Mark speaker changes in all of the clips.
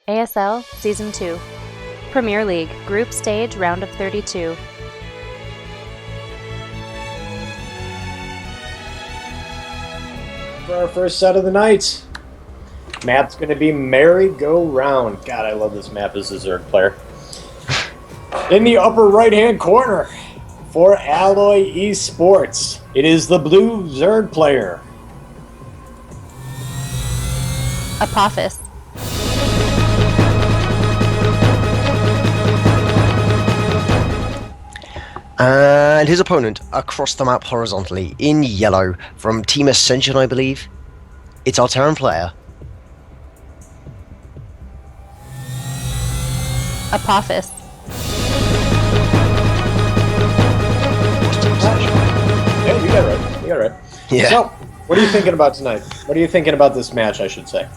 Speaker 1: ASL Season 2. Premier League Group Stage Round of 32.
Speaker 2: For our first set of the night, map's going to be Merry-Go-Round. God, I love this map as a Zerg player. In the upper right-hand corner, for Alloy Esports, it is the blue Zerg player.
Speaker 1: Apophis.
Speaker 3: And his opponent across the map horizontally in yellow from Team Ascension, I believe. It's our Terran player.
Speaker 1: Apophis.
Speaker 2: Yeah, you got it right. You got it right.
Speaker 3: Yeah.
Speaker 2: So, what are you thinking about tonight? What are you thinking about this match, I should say?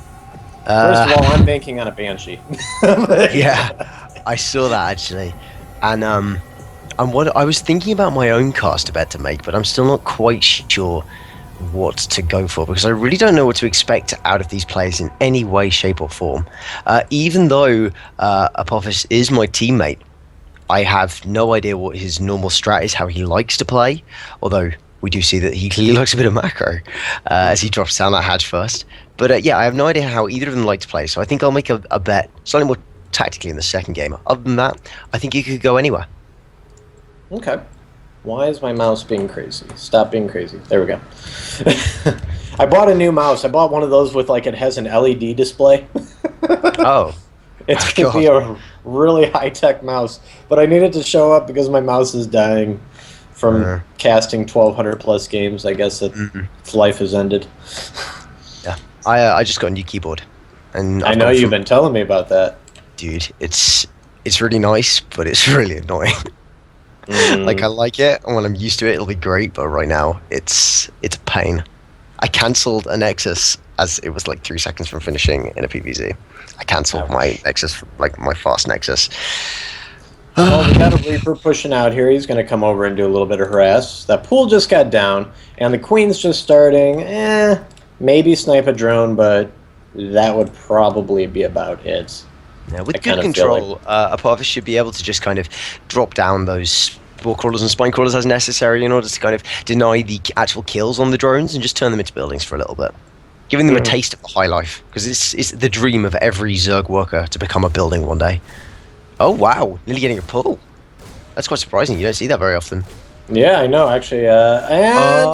Speaker 2: First of all, I'm banking on a Banshee.
Speaker 3: Yeah, I saw that actually. And I was thinking about my own caster bet to make, but I'm still not quite sure what to go for because I really don't know what to expect out of these players in any way, shape, or form. Even though Apophis is my teammate, I have no idea what his normal strat is, how he likes to play, although we do see that he clearly likes a bit of macro as he drops down that hatch first. But yeah, I have no idea how either of them like to play, so I think I'll make a bet slightly more tactically in the second game. Other than that, I think you could go anywhere.
Speaker 2: Okay. Why is my mouse being crazy? Stop being crazy. There we go. I bought a new mouse. I bought one of those with, like, it has an LED display.
Speaker 3: Oh.
Speaker 2: It's going to be a really high-tech mouse. But I need it to show up because my mouse is dying from casting 1,200 plus games. I guess that its life has ended.
Speaker 3: Yeah. I just got a new keyboard. And
Speaker 2: I know you've been telling me about that.
Speaker 3: Dude, it's really nice, but it's really annoying. Like, I like it, and when I'm used to it, it'll be great, but right now, it's a pain. I cancelled a Nexus as it was like 3 seconds from finishing in a PvZ. I cancelled my Nexus, like my fast Nexus.
Speaker 2: Well, we got a Reaper pushing out here. He's going to come over and do a little bit of harass. That pool just got down, and the Queen's just starting. Maybe snipe a drone, but that would probably be about it.
Speaker 3: Yeah, with good control, Apophis should be able to just kind of drop down those spore crawlers and spine crawlers as necessary in order to kind of deny the actual kills on the drones and just turn them into buildings for a little bit. Giving them a taste of the high life, because it's the dream of every Zerg worker to become a building one day. Oh wow, nearly getting a pull. That's quite surprising, you don't see that very often.
Speaker 2: Yeah, I know, actually. And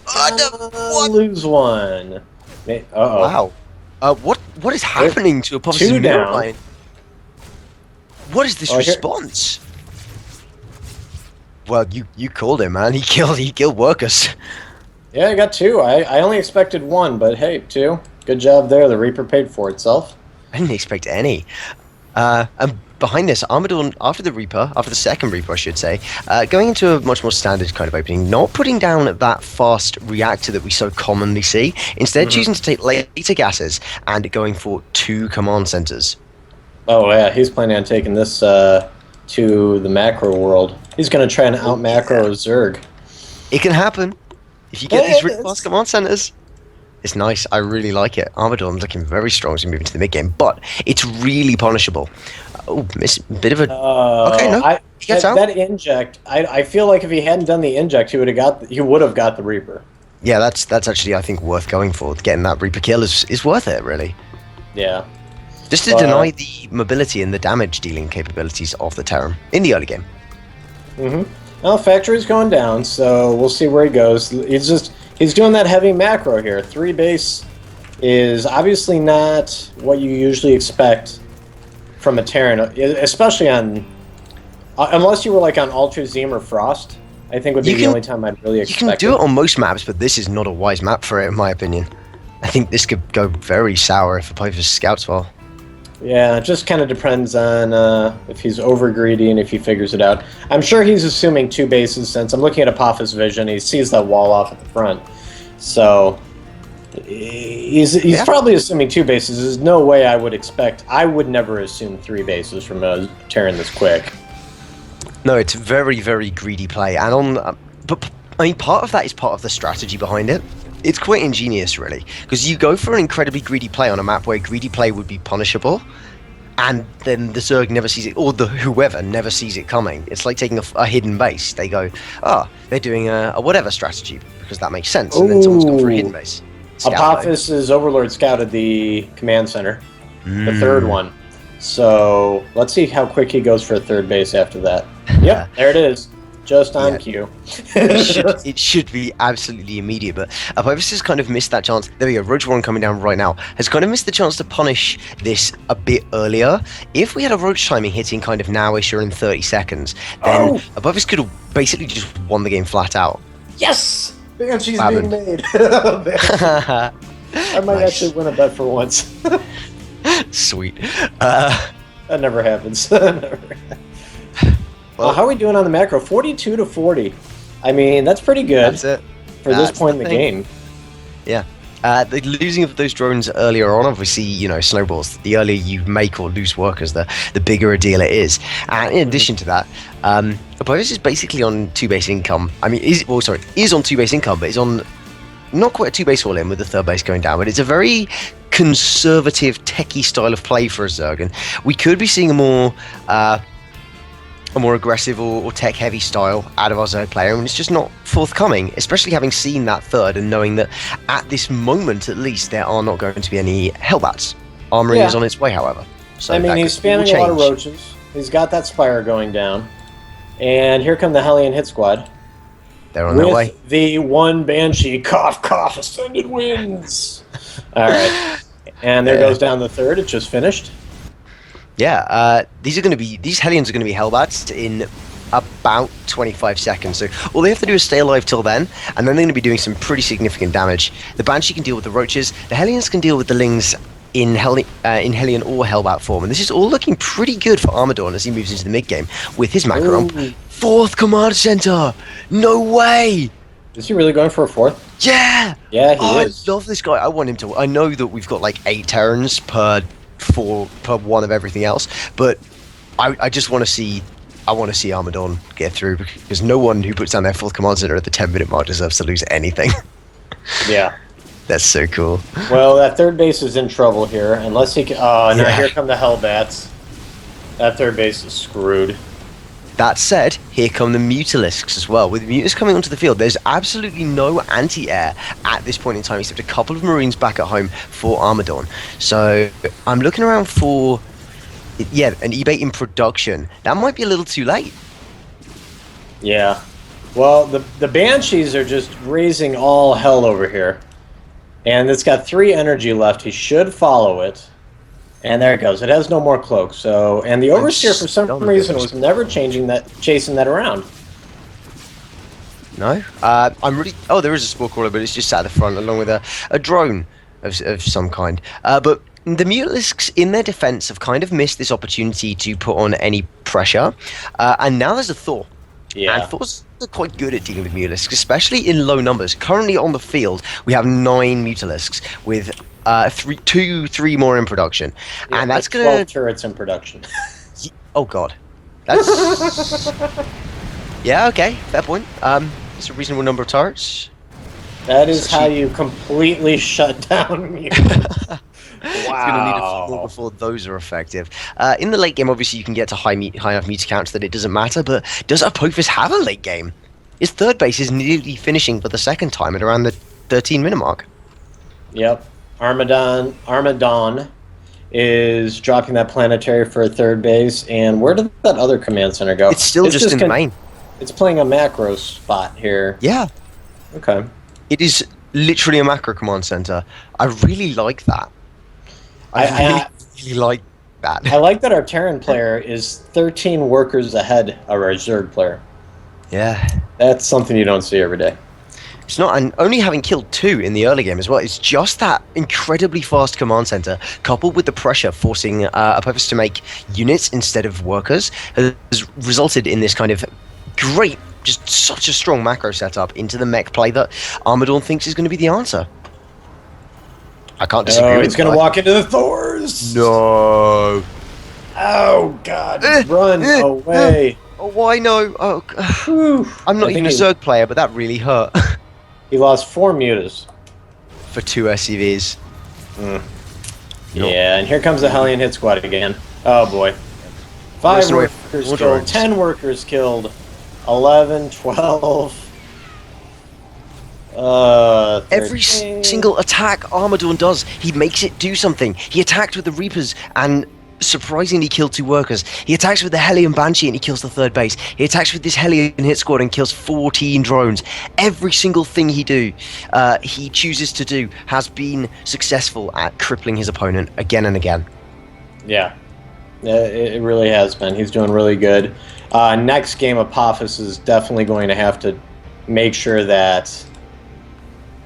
Speaker 2: he's lose one.
Speaker 3: Wow. What is happening to Apophis' middle line? What is this response? Well, you called him, man. He killed workers.
Speaker 2: Yeah, I got 2. I only expected 1, but hey, 2. Good job there. The Reaper paid for itself.
Speaker 3: I didn't expect any. And behind this, Armadawn, after the second Reaper, I should say, going into a much more standard kind of opening, not putting down that fast reactor that we so commonly see, instead choosing to take later gases and going for 2 command centers.
Speaker 2: Oh yeah, he's planning on taking this to the macro world. He's going to try and out-macro Zerg.
Speaker 3: It can happen. If you get these really fast command centers, it's nice. I really like it. Armadawn's looking very strong as we move into the mid-game, but it's really punishable. Oh, miss bit of a... okay, no. He gets out.
Speaker 2: That inject, I feel like if he hadn't done the inject, he would have got the Reaper.
Speaker 3: Yeah, that's actually, I think, worth going for. Getting that Reaper kill is worth it, really.
Speaker 2: Yeah.
Speaker 3: Just to deny the mobility and the damage dealing capabilities of the Terran in the early game.
Speaker 2: Well, Factory's going down, so we'll see where he goes. He's doing that heavy macro here. 3 base is obviously not what you usually expect from a Terran, especially on... unless you were like on Ultra Zeme or Frost, I think would be the only time I'd really expect it.
Speaker 3: You can do it on most maps, but this is not a wise map for it, in my opinion. I think this could go very sour if Apophis scouts well.
Speaker 2: Yeah, it just kind of depends on if he's over greedy and if he figures it out. I'm sure he's assuming 2 bases since I'm looking at Apophis vision. He sees that wall off at the front. So he's probably assuming 2 bases. There's no way I would expect... I would never assume 3 bases from a Terran this quick.
Speaker 3: No, it's very, very greedy play. And but I mean, part of that is part of the strategy behind it. It's quite ingenious, really, because you go for an incredibly greedy play on a map where greedy play would be punishable, and then the Zerg never sees it, or the whoever never sees it coming. It's like taking a hidden base. They go, they're doing a whatever strategy, because that makes sense, and then someone's gone for a hidden base.
Speaker 2: Apophis' Overlord scouted the command center, the third one. So let's see how quick he goes for a third base after that. Yep, there it is. Just on cue.
Speaker 3: It should be absolutely immediate, but Apophis has kind of missed that chance. There we go, Roach 1 coming down right now. Has kind of missed the chance to punish this a bit earlier. If we had a Roach timing hitting kind of nowish or in 30 seconds, then Apophis could have basically just won the game flat out.
Speaker 2: Yes! Banshee's being made. I might actually win a bet for once.
Speaker 3: Sweet.
Speaker 2: That never happens. Well, how are we doing on the macro? 42 to 40. I mean, that's pretty good.
Speaker 3: That's it.
Speaker 2: For this point in the game.
Speaker 3: Yeah. The losing of those drones earlier on, obviously, snowballs. The earlier you make or lose workers, the bigger a deal it is. And in addition to that, Apophis is basically on 2-base income. I mean, is on 2-base income, but is on not quite a 2-base all in with the third base going down. But it's a very conservative, techie style of play for a Zerg. And we could be seeing a more aggressive or tech-heavy style out of our Zerg player, and it's just not forthcoming, especially having seen that third and knowing that at this moment, at least, there are not going to be any Hellbats. Armoring is on its way, however. So
Speaker 2: I mean, he's spamming a lot of roaches. He's got that Spire going down. And here come the Hellion hit squad.
Speaker 3: They're on their way.
Speaker 2: With the one Banshee, cough, cough, ascended winds. All right. And there goes down the third. It just finished.
Speaker 3: Yeah, these Hellions are going to be Hellbats in about 25 seconds. So all they have to do is stay alive till then, and then they're going to be doing some pretty significant damage. The Banshee can deal with the Roaches. The Hellions can deal with the Lings in Hellion or Hellbat form. And this is all looking pretty good for Armadawn as he moves into the mid-game with his macro. Fourth command center! No way!
Speaker 2: Is he really going for a fourth?
Speaker 3: Yeah!
Speaker 2: Yeah, he is.
Speaker 3: I love this guy. I want him to... I know that we've got like 8 Terrans per one of everything else, but I just want to see Armadawn get through, because no one who puts down their fourth command center at the 10-minute mark deserves to lose anything.
Speaker 2: Yeah.
Speaker 3: That's so cool.
Speaker 2: Well, that third base is in trouble here, unless he can... Oh, no, here come the Hellbats. That third base is screwed.
Speaker 3: That said, here come the Mutalisks as well. With Mutalisks coming onto the field, there's absolutely no anti-air at this point in time, except a couple of Marines back at home for Armadawn. So I'm looking around for, an E-bait in production. That might be a little too late.
Speaker 2: Yeah. Well, the Banshees are just raising all hell over here. And it's got 3 energy left. He should follow it. And there it goes. It has no more cloak. So, and the Overseer for some reason was never chasing that around.
Speaker 3: No, I'm really. Oh, there is a spore crawler, but it's just sat at the front along with a drone of some kind. But the Mutalisks, in their defense, have kind of missed this opportunity to put on any pressure. And now there's a Thor.
Speaker 2: Yeah.
Speaker 3: And Thors are quite good at dealing with Mutalisks, especially in low numbers. Currently on the field, we have 9 Mutalisks with 3 more in production, and that's gonna
Speaker 2: 12 turrets in production.
Speaker 3: Oh god, that's yeah, okay, fair point. It's a reasonable number of turrets.
Speaker 2: That is how you completely shut down Mutalisks. Wow.
Speaker 3: It's gonna need a few more before those are effective. In the late game, obviously, you can get to high enough meter counts that it doesn't matter. But does Apophis have a late game? His third base is nearly finishing for the second time at around the 13-minute mark.
Speaker 2: Yep. Armadawn is dropping that planetary for a third base, and where did that other command center go?
Speaker 3: It's still just in the main.
Speaker 2: It's playing a macro spot here.
Speaker 3: Yeah.
Speaker 2: Okay.
Speaker 3: It is literally a macro command center. I really like that. I really like that.
Speaker 2: I like that our Terran player is 13 workers ahead of our Zerg player.
Speaker 3: Yeah.
Speaker 2: That's something you don't see every day.
Speaker 3: It's not, and only having killed 2 in the early game as well. It's just that incredibly fast command center, coupled with the pressure forcing Apophis to make units instead of workers, has resulted in this kind of great, just such a strong macro setup into the mech play that Armadawn thinks is going to be the answer. I can't disagree with
Speaker 2: he's going to walk into the Thors!
Speaker 3: No!
Speaker 2: Oh, God. Run away.
Speaker 3: Oh, why no? Oh, I'm not even a Zerg player, but that really hurt.
Speaker 2: He lost 4 mutas.
Speaker 3: for 2 SCVs.
Speaker 2: Yeah, and here comes the Hellion hit squad again. Oh boy. 5 workers killed, 10 workers killed, 11, 12.
Speaker 3: Every single attack Armadawn does, he makes it do something. He attacked with the Reapers and surprisingly killed 2 workers. He attacks with the Hellion Banshee and he kills the 3rd base. He attacks with this Hellion hit squad and kills 14 drones. Every single thing he chooses to do has been successful at crippling his opponent again and again.
Speaker 2: Yeah, it really has been. He's doing really good. Next game, Apophis is definitely going to have to make sure that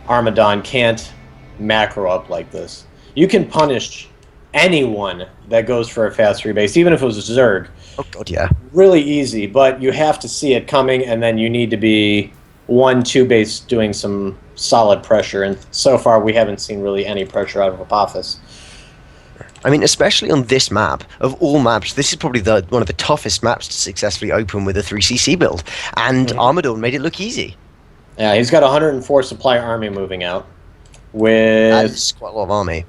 Speaker 2: Armadawn can't macro up like this. You can punish anyone that goes for a fast 3 base, even if it was a Zerg.
Speaker 3: Oh god, yeah.
Speaker 2: Really easy, but you have to see it coming, and then you need to be 1-2 base doing some solid pressure, and so far we haven't seen really any pressure out of Apophis.
Speaker 3: I mean, especially on this map, of all maps, this is probably one of the toughest maps to successfully open with a 3cc build, and Armadawn made it look easy.
Speaker 2: Yeah, he's got 104 supply army moving out. With
Speaker 3: That's quite a lot of army.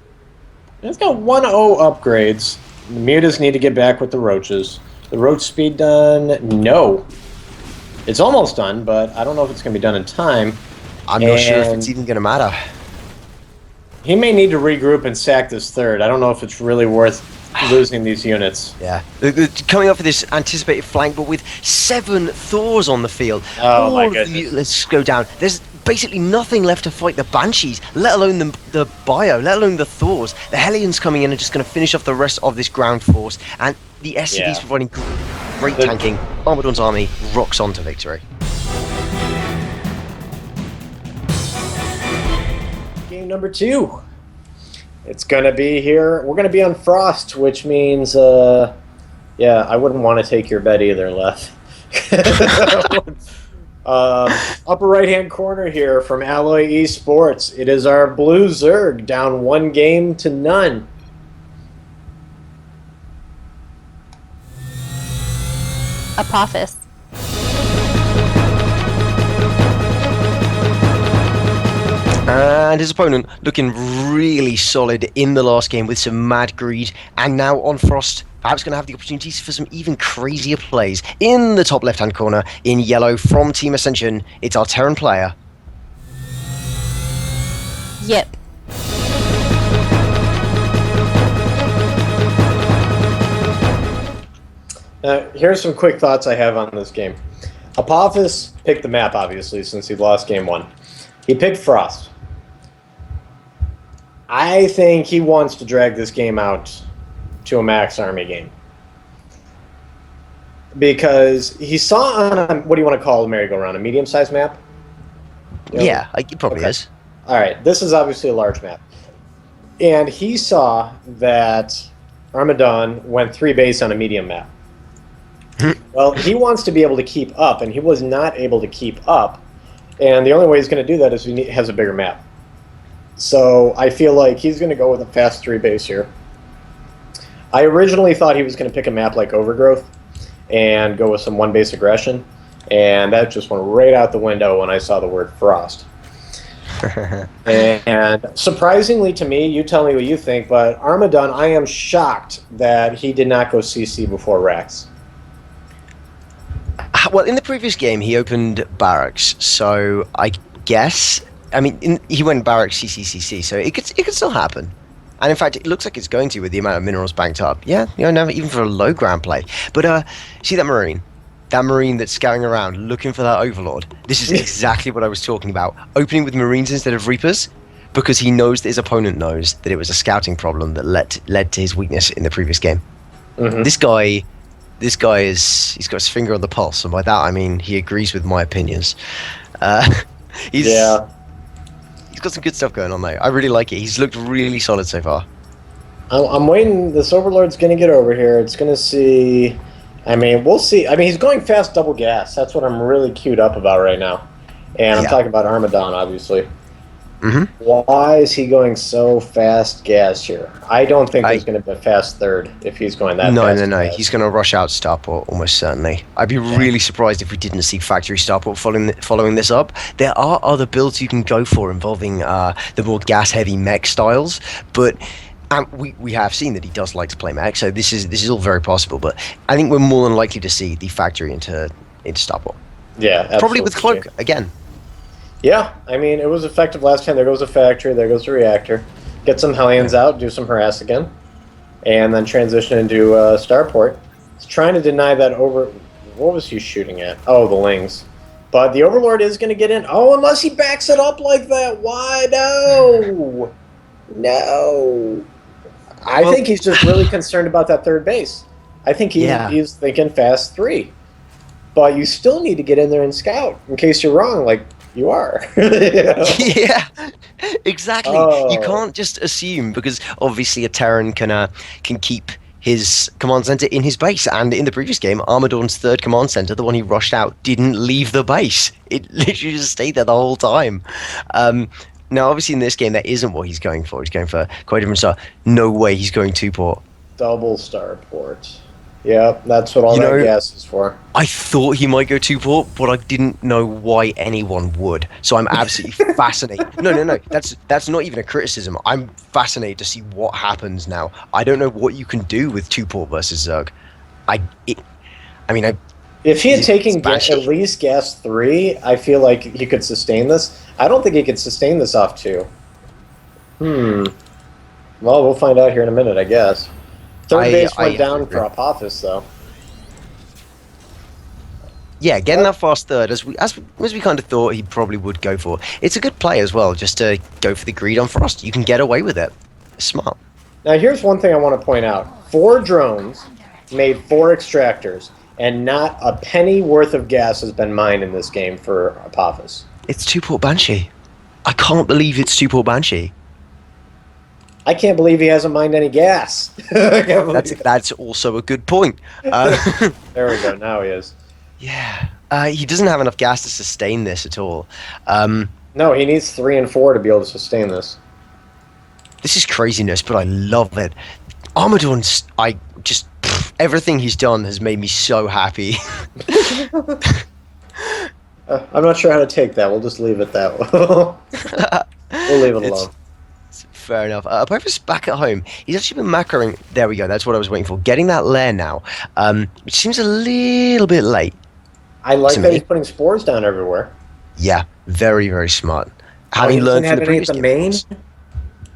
Speaker 2: He's got 1-0 upgrades. The mutas need to get back with the roaches. The roach speed done? No. It's almost done, but I don't know if it's going to be done in time.
Speaker 3: I'm not sure if it's even going to matter.
Speaker 2: He may need to regroup and sack this 3rd. I don't know if it's really worth losing these units.
Speaker 3: Yeah. Coming up with this anticipated flank, but with 7 Thors on the field.
Speaker 2: Oh my goodness.
Speaker 3: Let's go down. There's basically nothing left to fight the Banshees, let alone the Bio, let alone the Thors. The Hellions coming in and just going to finish off the rest of this ground force, and the SCVs providing great tanking. Armadawn's army rocks on to victory.
Speaker 2: Game number 2. It's going to be here. We're going to be on Frost, which means, yeah, I wouldn't want to take your bet either, Lef. Upper right-hand corner here from Alloy Esports. It is our Blue Zerg, down 1-0.
Speaker 1: Apophis.
Speaker 3: And his opponent looking really solid in the last game with some mad greed, and now on Frost, perhaps going to have the opportunities for some even crazier plays. In the top left-hand corner, in yellow from Team Ascension, it's our Terran player.
Speaker 1: Yep.
Speaker 2: Here's some quick thoughts I have on this game. Apophis picked the map, obviously, since he lost game 1. He picked Frost. I think he wants to drag this game out to a max army game. Because he saw on a, what do you want to call a merry-go-round, a medium-sized map? You know?
Speaker 3: Yeah, it probably is.
Speaker 2: Alright, this is obviously a large map. And he saw that Armadawn went 3 base on a medium map. Well, he wants to be able to keep up, and he was not able to keep up. And the only way he's going to do that is he has a bigger map. So I feel like he's going to go with a fast 3 base here. I originally thought he was going to pick a map like Overgrowth and go with some 1 base aggression, and that just went right out the window when I saw the word Frost. And surprisingly to me, you tell me what you think, but Armadawn, I am shocked that he did not go CC before Rax.
Speaker 3: Well, in the previous game, he opened Barracks, so I guess... I mean, he went Barracks CCCC, so it could still happen. And in fact, it looks like it's going to with the amount of minerals banked up. Yeah, you know, never, even for a low ground play. But see that Marine? That Marine that's scouting around looking for that Overlord. This is exactly what I was talking about. Opening with Marines instead of Reapers, because he knows that his opponent knows that it was a scouting problem that led to his weakness in the previous game. Mm-hmm. This guy he's got his finger on the pulse, and by that I mean he agrees with my opinions. He's got some good stuff going on though. I really like it. He's looked really solid so far.
Speaker 2: I'm waiting. This Overlord's going to get over here. It's going to see... I mean, we'll see. I mean, he's going fast double gas. That's what I'm really queued up about right now. And I'm talking about Armadawn, obviously. Why is he going so fast gas here? I don't think there's going to be a fast third if he's going that fast.
Speaker 3: No. He's going to rush out Starport almost certainly. I'd be really surprised if we didn't see Factory Starport following this up. There are other builds you can go for involving the more gas-heavy mech styles, but we have seen that he does like to play mech, so this is all very possible. But I think we're more than likely to see the Factory into Starport.
Speaker 2: Yeah, absolutely.
Speaker 3: Probably with Cloak again.
Speaker 2: Yeah, I mean, it was effective last time. There goes a factory, there goes the reactor. Get some Hellions out, do some harass again, and then transition into Starport. He's trying to deny that over... What was he shooting at? Oh, the Lings. But the Overlord is going to get in. Oh, unless he backs it up like that. Why? No! No! I think he's just really concerned about that third base. I think he's thinking fast 3. But you still need to get in there and scout, in case you're wrong, like... You are.
Speaker 3: Yeah, exactly.
Speaker 2: Oh.
Speaker 3: You can't just assume, because obviously a Terran can keep his command center in his base, and in the previous game, Armadawn's third command center, the one he rushed out, didn't leave the base. It literally just stayed there the whole time. Now, obviously in this game, that isn't what he's going for. He's going for quite a different star. No way he's going 2-port.
Speaker 2: Double Starport. Yeah, that's what all that gas is for.
Speaker 3: I thought he might go 2-port, but I didn't know why anyone would. So I'm absolutely fascinated. No. That's not even a criticism. I'm fascinated to see what happens now. I don't know what you can do with 2-port versus Zerg.
Speaker 2: If he had taken at least gas 3, I feel like he could sustain this. I don't think he could sustain this off 2. Well, we'll find out here in a minute, I guess. Third base went down for Apophis, though.
Speaker 3: Yeah, getting that fast third, as we kind of thought he probably would go for. It's a good play as well, just to go for the greed on Frost. You can get away with it. It's smart.
Speaker 2: Now, here's one thing I want to point out. 4 drones made 4 extractors, and not a penny worth of gas has been mined in this game for Apophis.
Speaker 3: It's 2-port Banshee. I can't believe it's 2-port Banshee.
Speaker 2: I can't believe he hasn't mined any gas.
Speaker 3: That's also a good point.
Speaker 2: There we go. Now he is.
Speaker 3: Yeah. He doesn't have enough gas to sustain this at all.
Speaker 2: No, he needs 3 and 4 to be able to sustain this.
Speaker 3: This is craziness, but I love it. Armadawn's... everything he's done has made me so happy.
Speaker 2: I'm not sure how to take that. We'll just leave it that way. We'll leave it alone.
Speaker 3: Fair enough. Apophis back at home. He's actually been macroing. There we go. That's what I was waiting for. Getting that lair now, which seems a little bit late.
Speaker 2: I like that he's putting spores down everywhere.
Speaker 3: Yeah, very, very smart. Having learned from the previous
Speaker 2: main?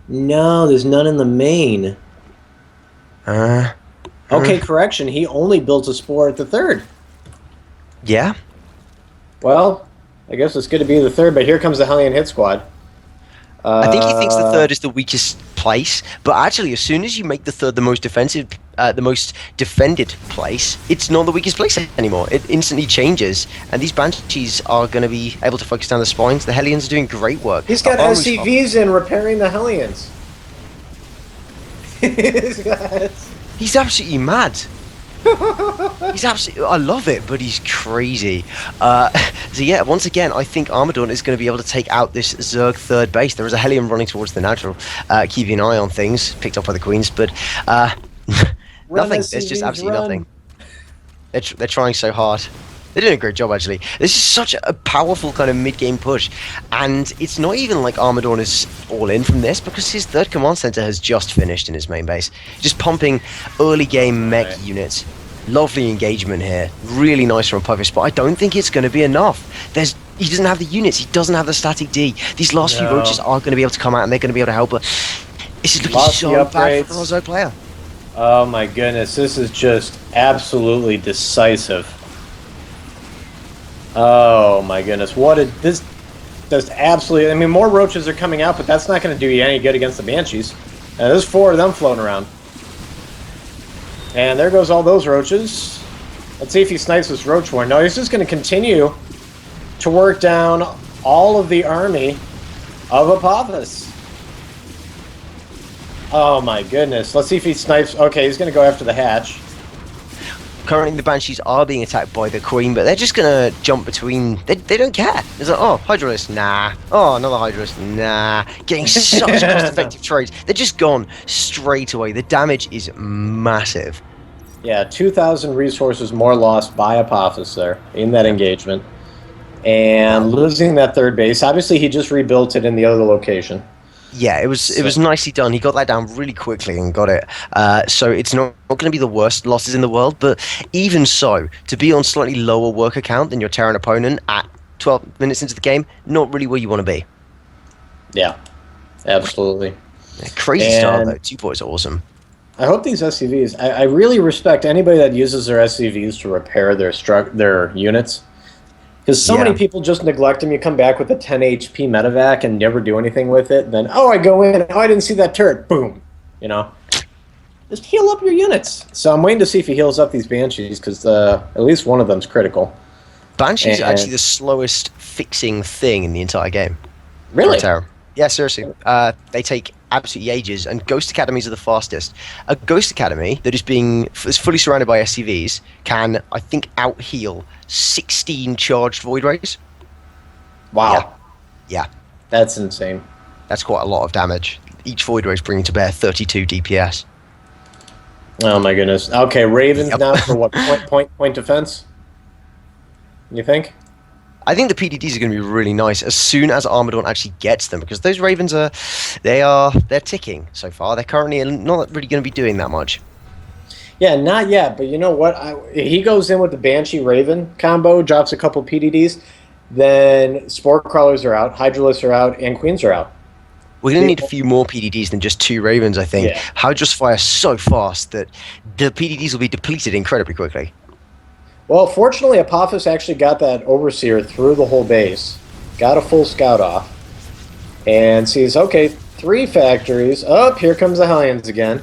Speaker 2: No, there's none in the main. Okay, correction. He only built a spore at the third.
Speaker 3: Yeah.
Speaker 2: Well, I guess it's good to be the third, but here comes the Hellion hit squad.
Speaker 3: I think he thinks the third is the weakest place, but actually, as soon as you make the third the most defended place, it's not the weakest place anymore. It instantly changes, and these Banshees are going to be able to focus down the spines. The Hellions are doing great work.
Speaker 2: He's got SCVs in repairing the Hellions.
Speaker 3: He's absolutely mad. He's absolutely... I love it, but he's crazy. So yeah, once again, I think Armadawn is going to be able to take out this Zerg third base. There is a Hellion running towards the natural, keeping an eye on things, picked up by the Queens, but nothing. There's just absolutely nothing. They're trying so hard. They're doing a great job, actually. This is such a powerful kind of mid-game push, and it's not even like Armadawn is all in from this, because his third command center has just finished in his main base. Just pumping early-game mech units. Lovely engagement here. Really nice from Apophis, but I don't think it's going to be enough. He doesn't have the units. He doesn't have the static D. These last few roaches are going to be able to come out, and they're going to be able to help, but this is looking so bad for the Rozo player.
Speaker 2: Oh my goodness, this is just absolutely decisive. Oh my goodness, this does absolutely... I mean, more roaches are coming out, but that's not going to do you any good against the Banshees. There's 4 of them floating around. And there goes all those roaches. Let's see if he snipes this roach war. No, he's just going to continue to work down all of the army of Apophis. Oh my goodness. Let's see if he snipes... Okay, he's going to go after the hatch.
Speaker 3: Currently, the Banshees are being attacked by the Queen, but they're just gonna jump between. They don't care. It's like, oh, Hydralisk, nah. Oh, another Hydralisk, nah. Getting such cost-effective trades. They're just gone straight away. The damage is massive.
Speaker 2: Yeah, 2,000 resources more lost by Apophis there in that engagement. And losing that third base. Obviously, he just rebuilt it in the other location.
Speaker 3: Yeah, it was nicely done. He got that down really quickly and got it. So it's not going to be the worst losses in the world, but even so, to be on slightly lower worker count than your Terran opponent at 12 minutes into the game, not really where you want to be.
Speaker 2: Yeah, absolutely.
Speaker 3: Yeah, crazy start, though. 2 points are awesome.
Speaker 2: I hope these SCVs... I really respect anybody that uses their SCVs to repair their units. Because so many people just neglect them. You come back with a 10 HP medevac and never do anything with it. Then, oh, I go in. Oh, I didn't see that turret. Boom. You know? Just heal up your units. So I'm waiting to see if he heals up these Banshees, because at least one of them's critical.
Speaker 3: Banshees are actually the slowest fixing thing in the entire game.
Speaker 2: Really?
Speaker 3: Yeah, seriously. They take absolutely ages, and Ghost Academies are the fastest. A Ghost Academy that is fully surrounded by SCVs can, I think, out-heal 16 charged Void Rays.
Speaker 2: Wow.
Speaker 3: Yeah.
Speaker 2: That's insane.
Speaker 3: That's quite a lot of damage. Each Void Ray is bringing to bear 32 DPS.
Speaker 2: Oh my goodness. Okay, Ravens now for what? Point defense? You think?
Speaker 3: I think the PDDs are going to be really nice as soon as Armadawn actually gets them, because those Ravens they're ticking so far. They're currently not really going to be doing that much.
Speaker 2: Yeah, not yet, but you know what? He goes in with the Banshee Raven combo, drops a couple PDDs, then Spore Crawlers are out, Hydralisks are out, and Queens are out.
Speaker 3: We're going to need a few more PDDs than just 2 Ravens, I think.
Speaker 2: Yeah.
Speaker 3: Hydras fire so fast that the PDDs will be depleted incredibly quickly.
Speaker 2: Well, fortunately, Apophis actually got that Overseer through the whole base, got a full scout off, and sees, okay, 3 factories. Oh, here comes the Hellions again.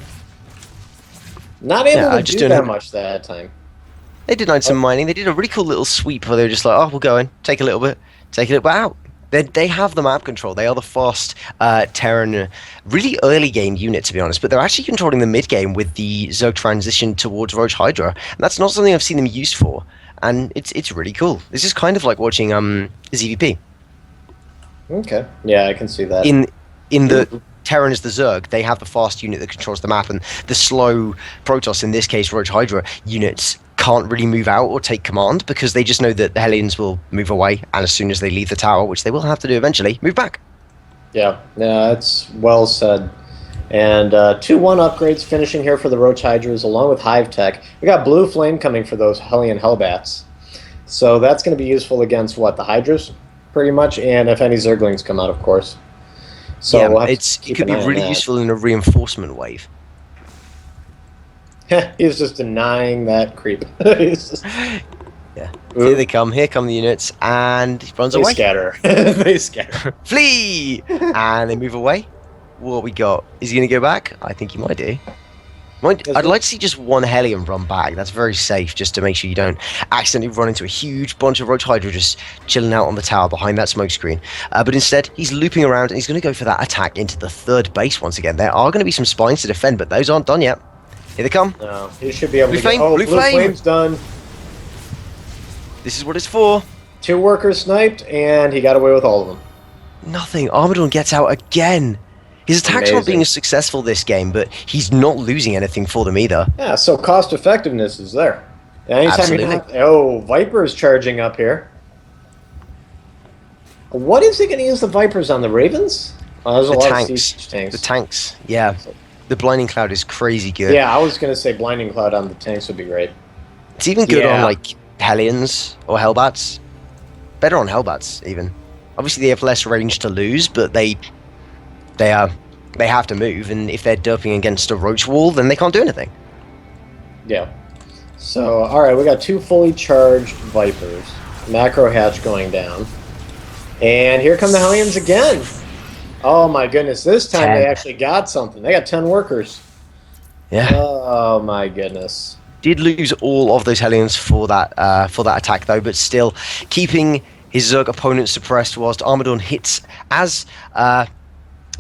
Speaker 2: Not able to do that much that time.
Speaker 3: They denied some mining. They did a really cool little sweep where they were just like, oh, we'll go in, take a little bit out. They have the map control. They are the fast Terran, really early game unit, to be honest, but they're actually controlling the mid game with the Zerg transition towards Roach Hydra, and that's not something I've seen them used for, and it's really cool. This is kind of like watching ZVP.
Speaker 2: Okay, yeah, I can see that.
Speaker 3: In the Terran is the Zerg, they have the fast unit that controls the map, and the slow Protoss, in this case Roach Hydra, units can't really move out or take command because they just know that the Hellions will move away, and as soon as they leave the tower, which they will have to do eventually, move back. Yeah,
Speaker 2: that's well said. And 2-1 upgrades finishing here for the Roach Hydras along with Hive Tech. We got Blue Flame coming for those Hellion Hellbats. So that's going to be useful against, what, the Hydras, pretty much, and if any Zerglings come out, of course. So
Speaker 3: yeah,
Speaker 2: we'll
Speaker 3: it could be really useful in a reinforcement wave.
Speaker 2: He's just denying that creep. Yeah.
Speaker 3: Here they come. Here come the units, and he runs away.
Speaker 2: They scatter. They scatter.
Speaker 3: Flee! And they move away. What we got? Is he going to go back? I think he might do. I'd like to see just one Hellion run back. That's very safe, just to make sure you don't accidentally run into a huge bunch of Roach Hydra just chilling out on the tower behind that smoke screen. But instead, he's looping around, and he's going to go for that attack into the 3rd base once again. There are going to be some spines to defend, but those aren't done yet. Here they come.
Speaker 2: No, he should be able
Speaker 3: Blue
Speaker 2: to get... Oh, Blue Flame's done.
Speaker 3: This is what it's for.
Speaker 2: 2 workers sniped, and he got away with all of them.
Speaker 3: Nothing. Armadawn gets out again. His attack's not being as successful this game, but he's not losing anything for them either.
Speaker 2: Yeah, so cost effectiveness is there. Anytime oh, Viper's charging up here. What is he going to use the Vipers on? The Ravens? Oh, there's a lot of siege tanks.
Speaker 3: The tanks, yeah. The Blinding Cloud is crazy good.
Speaker 2: Yeah, I was going to say Blinding Cloud on the tanks would be great.
Speaker 3: It's even good on, like, Hellions or Hellbats. Better on Hellbats, even. Obviously, they have less range to lose, but they have to move, and if they're derping against a Roach wall, then they can't do anything.
Speaker 2: Yeah. So, alright, we got 2 fully charged Vipers. Macro hatch going down. And here come the Hellions again. Oh my goodness, this time they actually got something. They got 10 workers.
Speaker 3: Yeah.
Speaker 2: Oh my goodness.
Speaker 3: Did lose all of those Hellions for that attack though, but still keeping his Zerg opponent suppressed whilst Armadawn hits as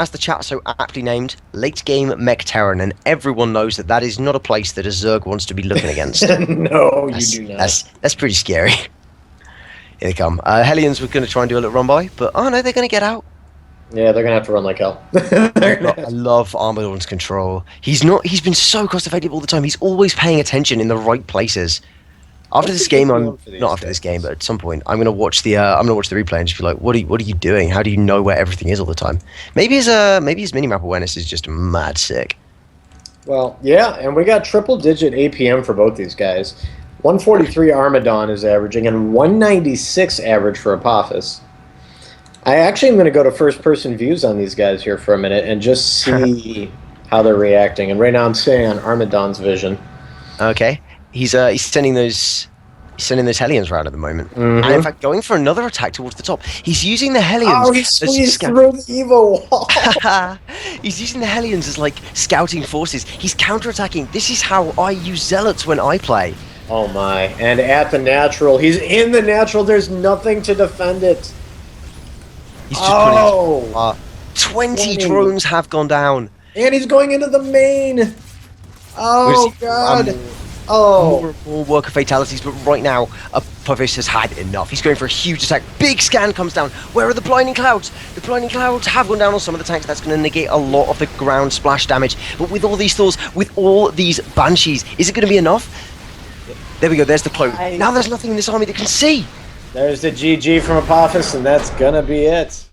Speaker 3: as the chat so aptly named, late game mech Terran, and everyone knows that that is not a place that a Zerg wants to be looking against.
Speaker 2: No, you do not.
Speaker 3: That's pretty scary. Here they come. Hellions were going to try and do a little run by, but oh no, they're going to get out.
Speaker 2: Yeah, they're gonna have to run like hell.
Speaker 3: I love Armadawn's control. He's been so cost effective all the time. He's always paying attention in the right places. After this game, not after this game, but at some point, I'm gonna watch the replay and just be like, what are you doing? How do you know where everything is all the time? Maybe his minimap awareness is just mad sick.
Speaker 2: Well, yeah, and we got triple-digit APM for both these guys. 143 Armadawn is averaging, and 196 average for Apophis. I actually am going to go to first-person views on these guys here for a minute and just see how they're reacting. And right now I'm sitting on Armadawn's vision.
Speaker 3: Okay, he's sending those Hellions around at the moment, and in fact going for another attack towards the top. He's using the Hellions.
Speaker 2: Oh, he squeezed through the Evo wall.
Speaker 3: He's using the Hellions as like scouting forces. He's counterattacking. This is how I use Zealots when I play.
Speaker 2: Oh my! And at the natural, he's in the natural. There's nothing to defend it.
Speaker 3: He's just putting 20 drones have gone down.
Speaker 2: And he's going into the main. Oh, God.
Speaker 3: More work of fatalities, but right now, Apophis has had enough. He's going for a huge attack. Big scan comes down. Where are the blinding clouds? The blinding clouds have gone down on some of the tanks. That's going to negate a lot of the ground splash damage. But with all these Thors, with all these Banshees, is it going to be enough? There we go. There's the cloak. Now there's nothing in this army that can see.
Speaker 2: There's the GG from Apophis, and that's gonna be it.